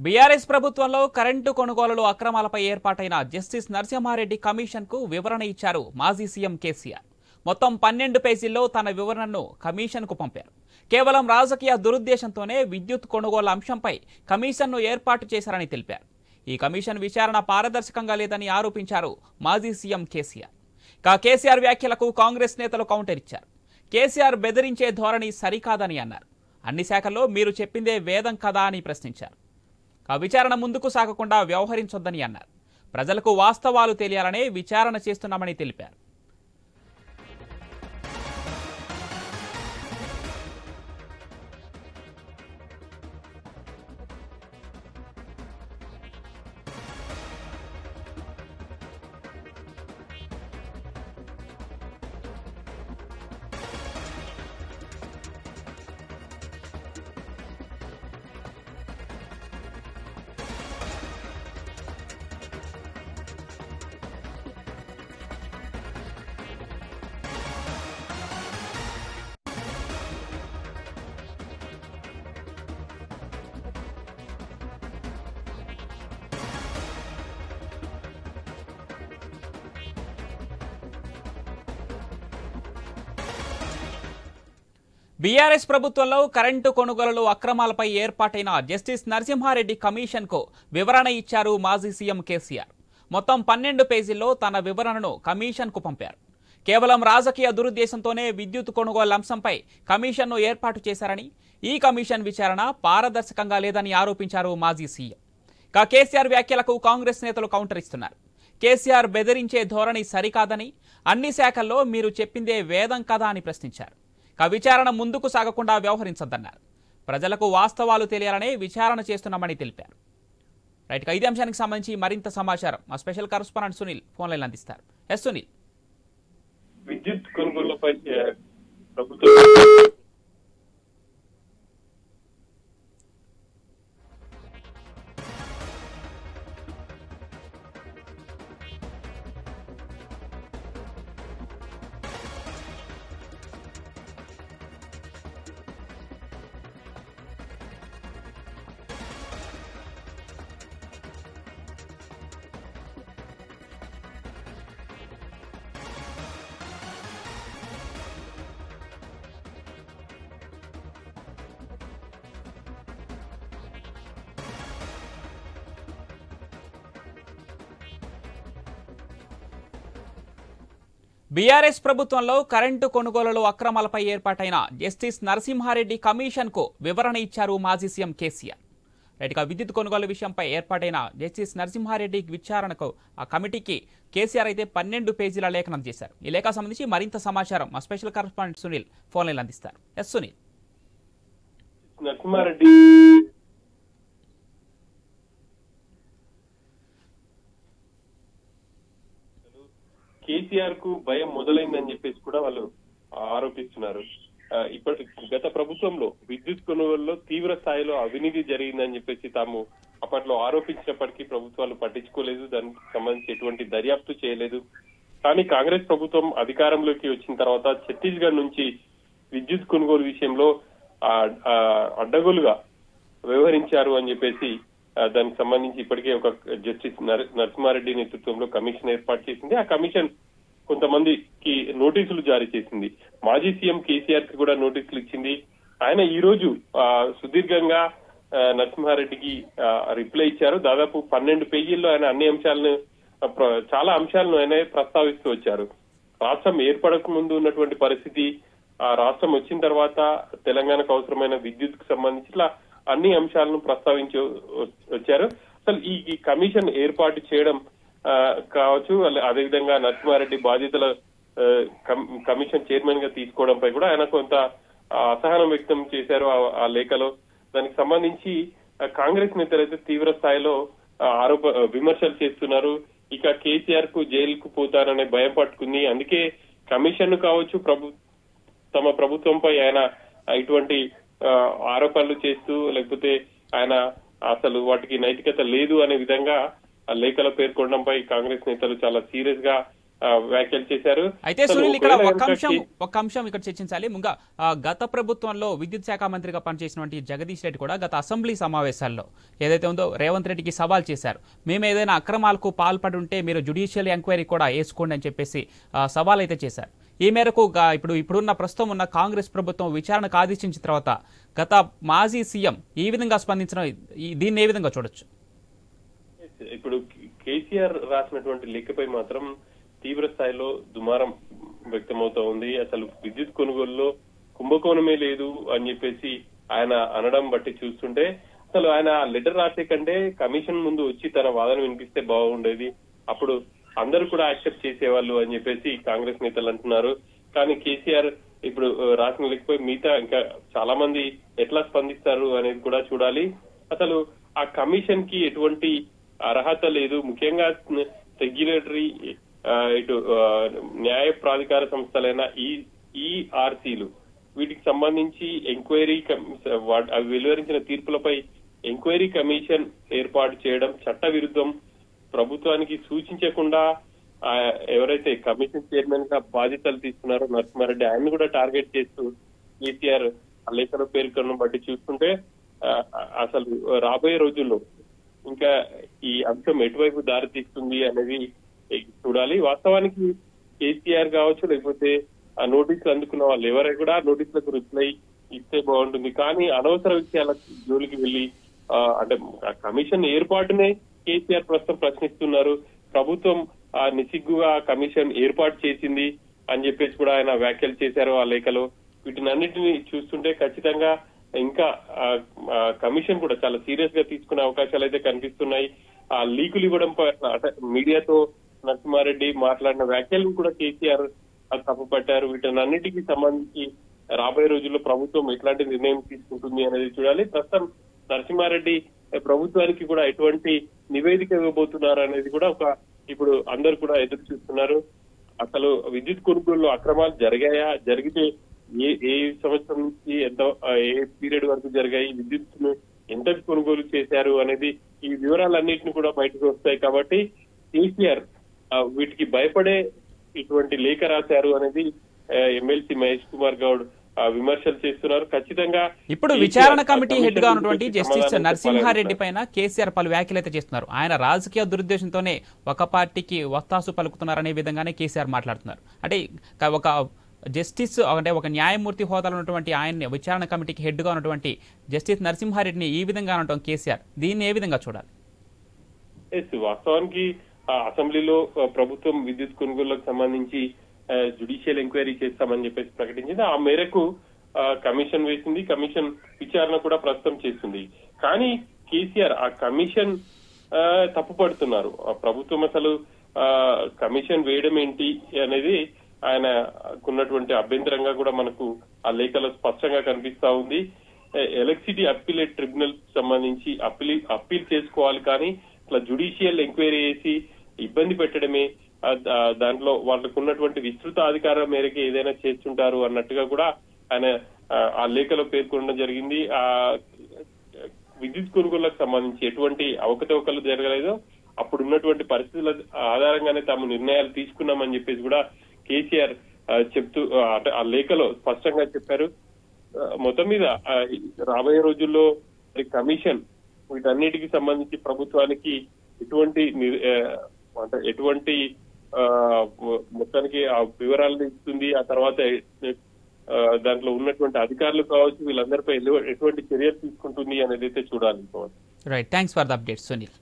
BRS ప్రభుత్వంలో current కొనుగోలులో అక్రమాలపై ఏర్పాటైన జస్టిస్ నరసింహారెడ్డి కమిషన్ కు వివరణ ఇచ్చారు మాజీ సీఎం కేసీఆర్. మొత్తం 12 పేజీల్లో తన వివరణను కమిషన్ కు పంపారు. కేవలం రాజకీయ దురుద్దేశంతోనే విద్యుత్ కొనుగోలు అంశంపై కమిషన్ను ఏర్పాటు చేశారని తెలిపారు. ఈ కమిషన్ విచారణ పారదర్శకంగా లేదని ఆరోపించారు మాజీ సీఎం కేసీఆర్. కేసీఆర్ వ్యాఖ్యలకు కాంగ్రెస్ నేతలు కౌంటర్ ఇచ్చారు. కేసీఆర్ బెదిరించే ధోరణి సరికాదని అన్నారు. అన్ని శాఖల్లో మీరు చెప్పిందే వేదం కదా అని ప్రశ్నించారు. విచారణ ముందుకు సాగకుండా వ్యవహరించొద్దని అన్నారు. ప్రజలకు వాస్తవాలు తెలియాలనే విచారణ చేస్తున్నామని తెలిపారు. బీఆర్ఎస్ ప్రభుత్వంలో కరెంటు కొనుగోలులో అక్రమాలపై ఏర్పాటైన జస్టిస్ నరసింహారెడ్డి కమిషన్ కు వివరణ ఇచ్చారు మాజీ సీఎం కేసీఆర్. మొత్తం 12 పేజీల్లో తన వివరణను కమిషన్ కు పంపారు. కేవలం రాజకీయ దురుద్దేశంతోనే విద్యుత్ కొనుగోలు అంశంపై కమిషన్ను ఏర్పాటు చేశారని, ఈ కమిషన్ విచారణ పారదర్శకంగా లేదని ఆరోపించారు మాజీ సీఎం. కేసీఆర్ వ్యాఖ్యలకు కాంగ్రెస్ నేతలు కౌంటర్ ఇస్తున్నారు. కేసీఆర్ బెదిరించే ధోరణి సరికాదని, అన్ని శాఖల్లో మీరు చెప్పిందే వేదం కదా అని ప్రశ్నించారు. విచారణ ముందుకు సాగకుండా వ్యవహరించొద్దన్నారు. ప్రజలకు వాస్తవాలు తెలియాలనే విచారణ చేస్తున్నామని తెలిపారు. ఇదే అంశానికి సంబంధించి మరింత సమాచారం మా special correspondent Sunil phone line అందిస్తారు. ఎస్ సునీల్. విద్యుత్ కొనుగోళ్లపై ప్రభుత్వం బీఆర్ఎస్ ప్రభుత్వంలో కరెంటు కొనుగోలులో అక్రమాలపై ఏర్పాటైన జస్టిస్ నరసింహారెడ్డి కమిషన్ కు వివరణ ఇచ్చారు మాజీ సీఎం కేసీఆర్. విద్యుత్ కొనుగోలు విషయంపై ఏర్పాటైన జస్టిస్ నరసింహారెడ్డి విచారణకు ఆ కమిటీకి కేసీఆర్ అయితే 12 పేజీల లేఖనం చేశారు. ఈ లేఖ సంబంధించి మరింత సమాచారం మా special correspondent Sunil phone line అందిస్తారు. ఎస్ సునీల్. నరసింహారెడ్డి కేసీఆర్ కు భయం మొదలైందని చెప్పేసి కూడా వాళ్ళు ఆరోపిస్తున్నారు. గత ప్రభుత్వంలో విద్యుత్ కొనుగోలులో తీవ్ర స్థాయిలో అవినీతి జరిగిందని చెప్పేసి తాము అప్పట్లో ఆరోపించినప్పటికీ ప్రభుత్వాలు పట్టించుకోలేదు. దానికి సంబంధించి ఎటువంటి దర్యాప్తు చేయలేదు. కానీ కాంగ్రెస్ ప్రభుత్వం అధికారంలోకి వచ్చిన తర్వాత ఛత్తీస్గఢ్ నుంచి విద్యుత్ కొనుగోలు విషయంలో అడ్డగోలుగా వ్యవహరించారు అని చెప్పేసి దానికి సంబంధించి ఇప్పటికే ఒక జస్టిస్ నరసింహారెడ్డి నేతృత్వంలో కమిషన్ ఏర్పాటు చేసింది. ఆ కమిషన్ కొంతమందికి నోటీసులు జారీ చేసింది. మాజీ సీఎం కేసీఆర్ కి కూడా నోటీసులు ఇచ్చింది. ఆయన ఈ రోజు సుదీర్ఘంగా నరసింహారెడ్డికి రిప్లై ఇచ్చారు. దాదాపు 12 పేజీల్లో ఆయన అన్ని అంశాలను చాలా అంశాలను ఆయన ప్రస్తావిస్తూ వచ్చారు. రాష్ట్రం ఏర్పడక ముందు ఉన్నటువంటి పరిస్థితి, ఆ రాష్ట్రం వచ్చిన తర్వాత తెలంగాణకు అవసరమైన విద్యుత్ కు సంబంధించి ఇట్లా అన్ని అంశాలను ప్రస్తావించి వచ్చారు. అసలు ఈ కమిషన్ ఏర్పాటు చేయడం కావచ్చు, అదేవిధంగా నరసింహారెడ్డి బాధ్యతల కమిషన్ చైర్మన్ గా తీసుకోవడంపై కూడా ఆయన కొంత అసహనం వ్యక్తం చేశారు ఆ లేఖలో. దానికి సంబంధించి కాంగ్రెస్ నేతలు అయితే తీవ్ర స్థాయిలో విమర్శలు చేస్తున్నారు. ఇక కేసీఆర్ కు జైలుకు పోతారనే భయం పట్టుకుంది. అందుకే కమిషన్ కావచ్చు తమ ప్రభుత్వంపై ఆయన ఇటువంటి ఆరోపణలు చేస్తూ, లేకపోతే ఆయన అసలు వాటికి నైతికత లేదు అనే విధంగా ఆ లేఖలో పేర్కొనడంపై కాంగ్రెస్ నేతలు చాలా సీరియస్ గా వ్యాఖ్యలు చేశారు. అయితే సునీల్ ఇక్కడ ఒక అంశం ఇక్కడ చర్చించాలి. ముంగా గత ప్రభుత్వంలో విద్యుత్ శాఖ మంత్రిగా పనిచేసినటువంటి జగదీష్ రెడ్డి కూడా గత అసెంబ్లీ సమావేశాల్లో ఏదైతే ఉందో రేవంత్ రెడ్డికి సవాల్ చేశారు. మేము ఏదైనా అక్రమాలకు పాల్పడి ఉంటే మీరు జ్యుడిషియల్ ఎంక్వైరీ కూడా వేసుకోండి అని చెప్పేసి సవాల్ అయితే చేశారు. ఈ మేరకు ఇప్పుడున్న ప్రస్తుతం ఉన్న కాంగ్రెస్ ప్రభుత్వం విచారణకు ఆదేశించిన తర్వాత గత మాజీ సీఎం ఈ విధంగా స్పందించడం, దీన్ని ఏ విధంగా చూడొచ్చు? ఇప్పుడు కేసీఆర్ రాసినటువంటి లేఖపై మాత్రం తీవ్ర స్థాయిలో దుమారం వ్యక్తమవుతా ఉంది. అసలు విద్యుత్ కొనుగోలులో కుంభకోణమే లేదు అని చెప్పేసి ఆయన అనడం బట్టి చూస్తుంటే అసలు ఆయన లెటర్ రాసే కంటే కమిషన్ ముందు వచ్చి తన వాదన వినిపిస్తే బాగుండేది, అప్పుడు అందరూ కూడా యాక్సెప్ట్ చేసేవాళ్ళు అని చెప్పేసి కాంగ్రెస్ నేతలు అంటున్నారు. కానీ కేసీఆర్ ఇప్పుడు రాసిన లేకపోయి మిగతా ఇంకా చాలా మంది ఎట్లా స్పందిస్తారు అనేది కూడా చూడాలి. అసలు ఆ కమిషన్ కి ఎటువంటి అర్హత లేదు. ముఖ్యంగా రెగ్యులేటరీ ఇటు న్యాయ ప్రాధికార సంస్థలైన ఈఆర్సీలు వీటికి సంబంధించి ఎంక్వైరీ అవి వెలువరించిన తీర్పులపై ఎంక్వైరీ కమిషన్ ఏర్పాటు చేయడం చట్ట విరుద్ధం. ప్రభుత్వానికి సూచించకుండా ఎవరైతే కమిషన్ చైర్మన్ గా బాధ్యతలు తీసుకున్నారో నరసింహారెడ్డి, ఆయన్ని కూడా టార్గెట్ చేస్తూ కేసీఆర్ లేఖలో పేర్కొనడం బట్టి చూస్తుంటే అసలు రాబోయే రోజుల్లో ఇంకా ఈ అంశం ఎటువైపు దారి తీస్తుంది అనేది చూడాలి. వాస్తవానికి కేసీఆర్ కావచ్చు, లేకపోతే ఆ నోటీసులు అందుకున్న వాళ్ళు ఎవరైనా కూడా నోటీసులకు రిప్లై ఇస్తే బాగుంటుంది. కానీ అనవసర విషయాల జోలికి వెళ్లి అంటే కమిషన్ ఏర్పాటునే కేసీఆర్ ప్రస్తుతం ప్రశ్నిస్తున్నారు. ప్రభుత్వం నిసిగ్గుగా కమిషన్ ఏర్పాటు చేసింది అని చెప్పేసి కూడా ఆయన వ్యాఖ్యలు చేశారు ఆ లేఖలో. వీటినన్నిటిని చూస్తుంటే ఖచ్చితంగా ఇంకా కమిషన్ కూడా చాలా సీరియస్ గా తీసుకునే అవకాశాలు అయితే కనిపిస్తున్నాయి. ఆ లీకులు ఇవ్వడం అంటే మీడియాతో నరసింహారెడ్డి మాట్లాడిన వ్యాఖ్యలను కూడా కేసీఆర్ తప్పుపట్టారు. వీటినన్నిటికీ సంబంధించి రాబోయే రోజుల్లో ప్రభుత్వం ఎట్లాంటి నిర్ణయం తీసుకుంటుంది అనేది చూడాలి. ప్రస్తుతం నరసింహారెడ్డి ప్రభుత్వానికి కూడా ఎటువంటి నివేదిక ఇవ్వబోతున్నారు అనేది కూడా ఇప్పుడు అందరు కూడా ఎదురు చూస్తున్నారు. అసలు విద్యుత్ కొనుగోలులో అక్రమాలు జరిగాయా, జరిగితే ఏ సంవత్సరం నుంచి ఏ పీరియడ్ వరకు జరిగాయి, విద్యుత్ ఎంత కొనుగోలు చేశారు అనేది ఈ వివరాలన్నింటినీ కూడా బయటకు వస్తాయి. కాబట్టి కేసీఆర్ వీటికి భయపడే ఇటువంటి లేఖ రాశారు అనేది ఎమ్మెల్సీ మహేష్ కుమార్ గౌడ్ విమర్శలు చేస్తున్నారు. ఖచ్చితంగా ఇప్పుడు విచారణ కమిటీ హెడ్ గా ఉన్నటువంటి జస్టిస్ నరసింహారెడ్డి పైన కేసీఆర్ పలు వ్యాఖ్యలు అయితే చేస్తున్నారు. ఆయన రాజకీయ దురుద్దేశంతోనే ఒక పార్టీకి వత్తాసు పలుకుతున్నారనే విధంగానే కేసీఆర్ మాట్లాడుతున్నారు. అంటే ఒక జస్టిస్ అంటే ఒక న్యాయమూర్తి హోదాలో ఉన్నటువంటి ఆయన్ని విచారణ కమిటీకి హెడ్ గా ఉన్నటువంటి జస్టిస్ నరసింహారెడ్డిని ఈ విధంగా అనడం కేసీఆర్, దీన్ని ఏ విధంగా చూడాలి? వాస్తవానికి అసెంబ్లీలో ప్రభుత్వం విద్యుత్ కొనుగోలులకు సంబంధించి జ్యుడిషియల్ ఎంక్వైరీ చేస్తామని చెప్పేసి ప్రకటించింది. ఆ మేరకు కమిషన్ వేసింది. కమిషన్ విచారణ కూడా ప్రస్తుతం చేస్తుంది. కానీ కేసీఆర్ ఆ కమిషన్ తప్పుపడుతున్నారు. ప్రభుత్వం అసలు కమిషన్ వేయడం ఏంటి అనేది ఆయనకున్నటువంటి అభ్యంతరంగా కూడా మనకు ఆ లేఖలో స్పష్టంగా కనిపిస్తా ఉంది. ఎలక్ట్రిసిటీ అప్పీలేట్ ట్రిబ్యునల్ సంబంధించి అప్పీల్ చేసుకోవాలి, కానీ ఇట్లా జ్యుడిషియల్ ఎంక్వైరీ చేసి ఇబ్బంది పెట్టడమే, దాంట్లో వాళ్ళకు ఉన్నటువంటి విస్తృత అధికారం మేరకు ఏదైనా చేస్తుంటారు అన్నట్టుగా కూడా ఆయన ఆ లేఖలో పేర్కొనడం జరిగింది. ఆ విద్యుత్ కొనుగోళ్లకు సంబంధించి ఎటువంటి అవకతవకలు జరగలేదో అప్పుడు ఉన్నటువంటి పరిస్థితుల ఆధారంగానే తాము నిర్ణయాలు తీసుకున్నామని చెప్పేసి కూడా కేసీఆర్ చెప్తూ ఆ లేఖలో స్పష్టంగా చెప్పారు. మొత్తం మీద రాబోయే రోజుల్లో కమిషన్ వీటన్నిటికి సంబంధించి ప్రభుత్వానికి ఎటువంటి మొత్తానికి ఆ వివరాలను ఇస్తుంది. ఆ తర్వాత దాంట్లో ఉన్నటువంటి అధికారులు కావచ్చు వీళ్ళందరిపై ఎటువంటి చర్యలు తీసుకుంటుంది అనేది అయితే చూడాలి. Right, thanks for the update Sunil.